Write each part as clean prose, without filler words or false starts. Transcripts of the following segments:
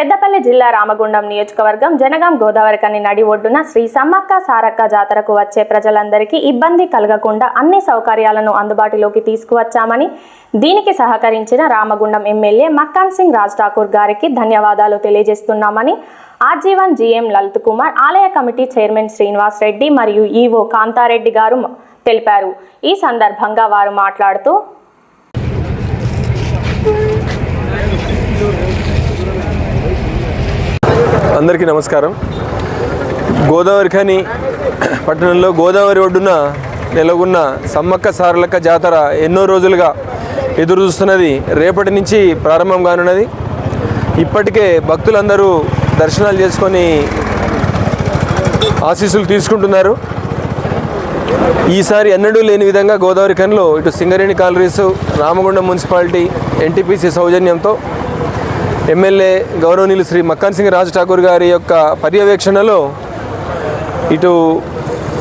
పెద్దపల్లి జిల్లా రామగుండం నియోజకవర్గం జనగాం గోదావరికని నడి ఒడ్డున శ్రీ సమ్మక్క సారక్క జాతరకు వచ్చే ప్రజలందరికీ ఇబ్బంది కలగకుండా అన్ని సౌకర్యాలను అందుబాటులోకి తీసుకువచ్చామని దీనికి సహకరించిన రామగుండం ఎమ్మెల్యే మక్కాన్ సింగ్ రాజ్ ఠాకూర్ గారికి ధన్యవాదాలు తెలియజేస్తున్నామని ఆజీవన్ జీఎం లలిత్ కుమార్ ఆలయ కమిటీ చైర్మన్ శ్రీనివాస్ రెడ్డి మరియు ఈవో కాంతారెడ్డి గారు తెలిపారు। ఈ సందర్భంగా వారు మాట్లాడుతూ అందరికీ నమస్కారం। గోదావరిఖని పట్టణంలో గోదావరి ఒడ్డున నెలకొన్న సమ్మక్క సారలక్క జాతర ఎన్నో రోజులుగా ఎదురు చూస్తున్నది రేపటి నుంచి ప్రారంభం కానున్నది। ఇప్పటికే భక్తులందరూ దర్శనాలు చేసుకొని ఆశీస్సులు తీసుకుంటున్నారు। ఈసారి ఎన్నడూ లేని విధంగా గోదావరిఖనిలో ఇటు Singareni collieries, Ramagundam municipality, NTPC సౌజన్యంతో ఎమ్మెల్యే గౌరవనీయులు శ్రీ మక్కాన్ సింగ్ రాజ్ ఠాకూర్ గారి యొక్క పర్యవేక్షణలో ఇటు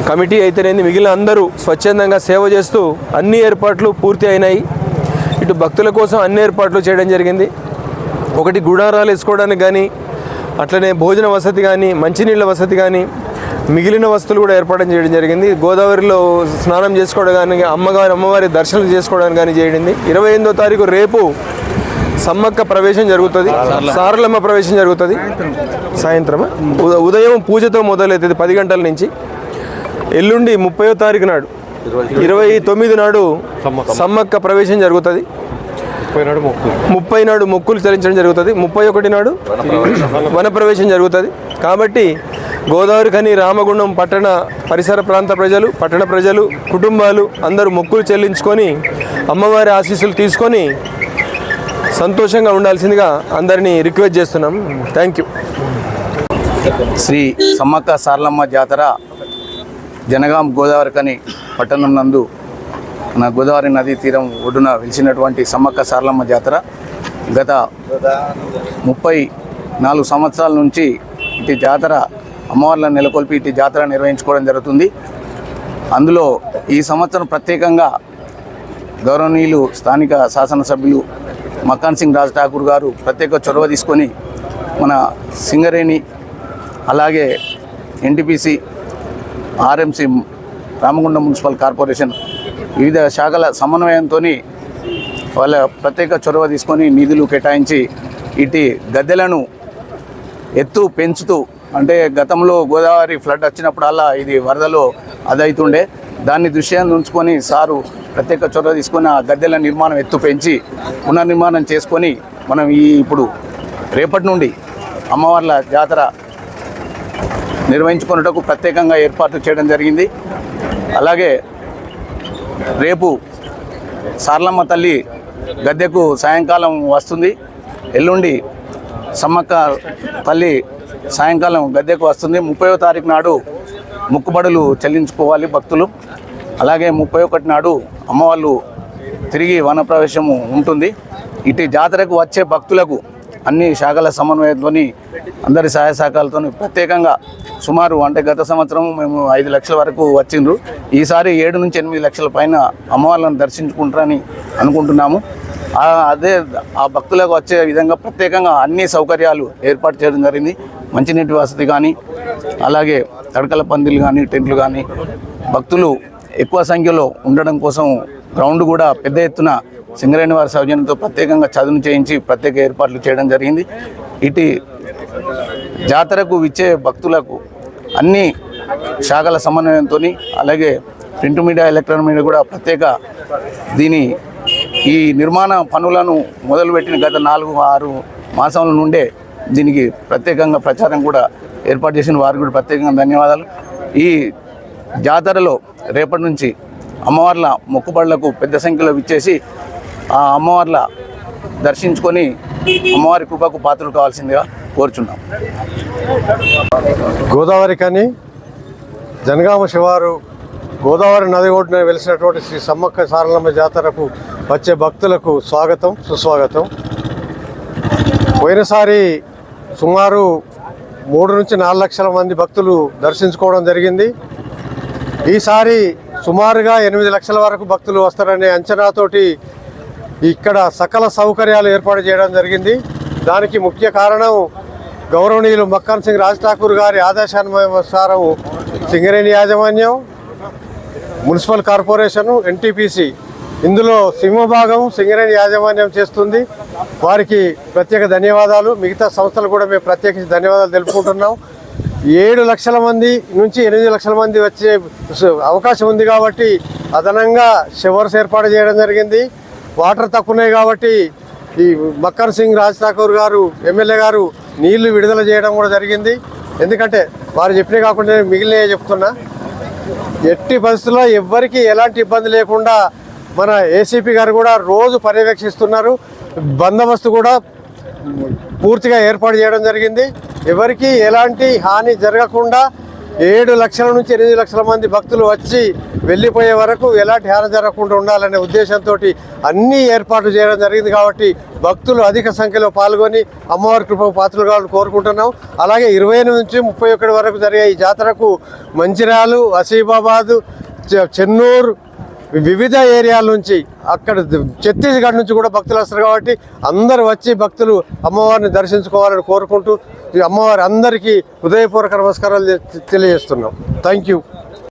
కమిటీ అయితేనేది మిగిలిన అందరూ స్వచ్ఛందంగా సేవ చేస్తూ అన్ని ఏర్పాట్లు పూర్తి అయినాయి। ఇటు భక్తుల కోసం అన్ని ఏర్పాట్లు చేయడం జరిగింది। ఒకటి గుడారాలు వేసుకోవడానికి కానీ, అట్లనే భోజన వసతి కానీ, మంచినీళ్ళ వసతి కానీ, మిగిలిన వస్తువులు కూడా ఏర్పాటు చేయడం జరిగింది। గోదావరిలో స్నానం చేసుకోవడానికి, అమ్మవారి దర్శనం చేసుకోవడానికి కానీ చేయండి। 28వ తారీఖు రేపు సమ్మక్క ప్రవేశం జరుగుతుంది, సారలమ్మ ప్రవేశం జరుగుతుంది। సాయంత్రం ఉదయం పూజతో మొదలవుతుంది 10 గంటల నుంచి। ఎల్లుండి 30వ తారీఖు నాడు 29 నాడు సమ్మక్క ప్రవేశం జరుగుతుంది। 30 నాడు మొక్కులు చెల్లించడం జరుగుతుంది। 31 నాడు వన ప్రవేశం జరుగుతుంది। కాబట్టి గోదావరిఖని, రామగుండం పట్టణ పరిసర ప్రాంత ప్రజలు, పట్టణ ప్రజలు, కుటుంబాలు అందరూ మొక్కులు చెల్లించుకొని అమ్మవారి ఆశీస్సులు తీసుకొని సంతోషంగా ఉండాల్సిందిగా అందరినీ రిక్వెస్ట్ చేస్తున్నాం। Thank you. శ్రీ సమ్మక్క సారలమ్మ జాతర జనగాం గోదావరిఖని పట్టణం నందు మన గోదావరి నదీ తీరం ఒడ్డున వెలిసినటువంటి సమ్మక్క సారలమ్మ జాతర గత 34 సంవత్సరాల నుంచి ఇటు జాతర అమ్మవార్లను నెలకొల్పి ఇటు జాతర నిర్వహించుకోవడం జరుగుతుంది। అందులో ఈ సంవత్సరం ప్రత్యేకంగా గౌరవనీయులు స్థానిక శాసనసభ్యులు మక్కాన్ సింగ్ రాజ్ ఠాకూర్ గారు ప్రత్యేక చొరవ తీసుకొని మన సింగరేణి, అలాగే NTPC, RMC, Ramagundam municipal corporation వివిధ శాఖల సమన్వయంతో వాళ్ళ ప్రత్యేక చొరవ తీసుకొని నిధులు కేటాయించి ఇటు గద్దెలను ఎత్తు పెంచుతూ, అంటే గతంలో గోదావరి ఫ్లడ్ వచ్చినప్పుడల్లా ఇది వరదలో అదవుతుండే, దాన్ని దృష్ట్యాన్ని ఉంచుకొని సారు ప్రత్యేక చొరవ తీసుకొని ఆ గద్దెల నిర్మాణం ఎత్తు పెంచి పునర్నిర్మాణం చేసుకొని మనం ఇప్పుడు రేపటి నుండి అమ్మవార్ల జాతర నిర్వహించుకున్నటకు ప్రత్యేకంగా ఏర్పాట్లు చేయడం జరిగింది। అలాగే రేపు సారలమ్మ తల్లి గద్దెకు సాయంకాలం వస్తుంది, ఎల్లుండి సమ్మక్క తల్లి సాయంకాలం గద్దెకు వస్తుంది। 30వ తారీఖు నాడు మొక్కుబడులు చెల్లించుకోవాలి భక్తులు। అలాగే 31 నాడు అమ్మవాళ్ళు తిరిగి వనప్రవేశము ఉంటుంది। ఇటు జాతరకు వచ్చే భక్తులకు అన్ని శాఖల సమన్వయంతో అందరి సహాయ సహకారాలతో ప్రత్యేకంగా సుమారు, అంటే గత సంవత్సరం మేము 5 లక్షల వరకు వచ్చిండ్రు, ఈసారి 7 నుంచి 8 లక్షల పైన అమ్మవాళ్ళను దర్శించుకుంటారని అనుకుంటున్నాము। అదే ఆ భక్తులకు వచ్చే విధంగా ప్రత్యేకంగా అన్ని సౌకర్యాలు ఏర్పాటు చేయడం జరిగింది। మంచినీటి వసతి కానీ, అలాగే తడకల పందిలు కానీ, టెంట్లు కానీ, భక్తులు ఎక్కువ సంఖ్యలో ఉండడం కోసం గ్రౌండ్ కూడా పెద్ద ఎత్తున సింగరేణి వారి సౌజన్యంతో ప్రత్యేకంగా చదును చేయించి ప్రత్యేక ఏర్పాట్లు చేయడం జరిగింది। ఇటు జాతరకు విచ్చే భక్తులకు అన్ని శాఖల సమన్వయంతో, అలాగే ప్రింట్ మీడియా, ఎలక్ట్రానిక్ మీడియా కూడా ప్రత్యేక ఈ నిర్మాణ పనులను మొదలుపెట్టిన గత 4-6 మాసాల నుండే దీనికి ప్రత్యేకంగా ప్రచారం కూడా ఏర్పాటు చేసిన వారికి కూడా ప్రత్యేకంగా ధన్యవాదాలు। ఈ జాతరలో రేపటి నుంచి అమ్మవార్ల మొక్కుబడులకు పెద్ద సంఖ్యలో విచ్చేసి ఆ అమ్మవార్ల దర్శించుకొని అమ్మవారి కృపకు పాత్రలు కావాల్సిందిగా కోరుచున్నాం। గోదావరిఖని జనగామ శివారు గోదావరి నది ఒడ్డున వెలిసినటువంటి శ్రీ సమ్మక్క సారలమ్మ జాతరకు వచ్చే భక్తులకు స్వాగతం, సుస్వాగతం। పోయినసారి సుమారు 3 నుంచి 4 లక్షల మంది భక్తులు దర్శించుకోవడం జరిగింది। ఈసారి సుమారుగా 8 లక్షల వరకు భక్తులు వస్తారనే అంచనాతోటి ఇక్కడ సకల సౌకర్యాలు ఏర్పాటు చేయడం జరిగింది। దానికి ముఖ్య కారణం గౌరవనీయులు మక్కాన్ సింగ్ రాజ్ ఠాకూర్ గారి ఆదేశానుసారం సింగరేణి యాజమాన్యం, మున్సిపల్ కార్పొరేషను, ఎన్టీపీసీ ఇందులో సింహభాగం సింగరేణి యాజమాన్యం చేస్తుంది. వారికి ప్రత్యేక ధన్యవాదాలు. మిగతా సంస్థలు కూడా మేము ప్రత్యేకించి ధన్యవాదాలు తెలుపుకుంటున్నాం. 7 లక్షల మంది నుంచి 8 లక్షల మంది వచ్చే అవకాశం ఉంది కాబట్టి అదనంగా షవర్స్ ఏర్పాటు చేయడం జరిగింది. వాటర్ తక్కువనే కాబట్టి ఈ మక్కాన్ సింగ్ రాజ్ ఠాకూర్ గారు ఎమ్మెల్యే గారు నీళ్లు విడుదల చేయడం కూడా జరిగింది. ఎందుకంటే వారు చెప్పినే కాకుండా నేను మిగిలినవి చెప్తున్నా. ఎట్టి పరిస్థితుల్లో ఎవ్వరికి ఎలాంటి ఇబ్బంది లేకుండా మన ఏసీపీ గారు కూడా రోజు పర్యవేక్షిస్తున్నారు. బందోబస్తు కూడా పూర్తిగా ఏర్పాటు చేయడం జరిగింది. ఎవరికి ఎలాంటి హాని జరగకుండా 7 లక్షల నుంచి 8 లక్షల మంది భక్తులు వచ్చి వెళ్ళిపోయే వరకు ఎలాంటి హాని జరగకుండా ఉండాలనే ఉద్దేశంతో అన్ని ఏర్పాట్లు చేయడం జరిగింది. కాబట్టి భక్తులు అధిక సంఖ్యలో పాల్గొని అమ్మవారి కృపకు పాత్రలు కావాలని కోరుకుంటున్నాం. అలాగే 28 నుంచి 31 వరకు జరిగే ఈ జాతరకు మంచిర్యాల, ఆసిఫాబాద్, చెన్నూరు వివిధ ఏరియాల నుంచి, అక్కడ ఛత్తీస్గఢ్ నుంచి కూడా భక్తులు వస్తారు. కాబట్టి అందరూ వచ్చి భక్తులు అమ్మవారిని దర్శించుకోవాలని కోరుకుంటూ అమ్మవారి అందరికీ హృదయపూర్వక నమస్కారాలు తెలియజేస్తున్నాం. Thank you.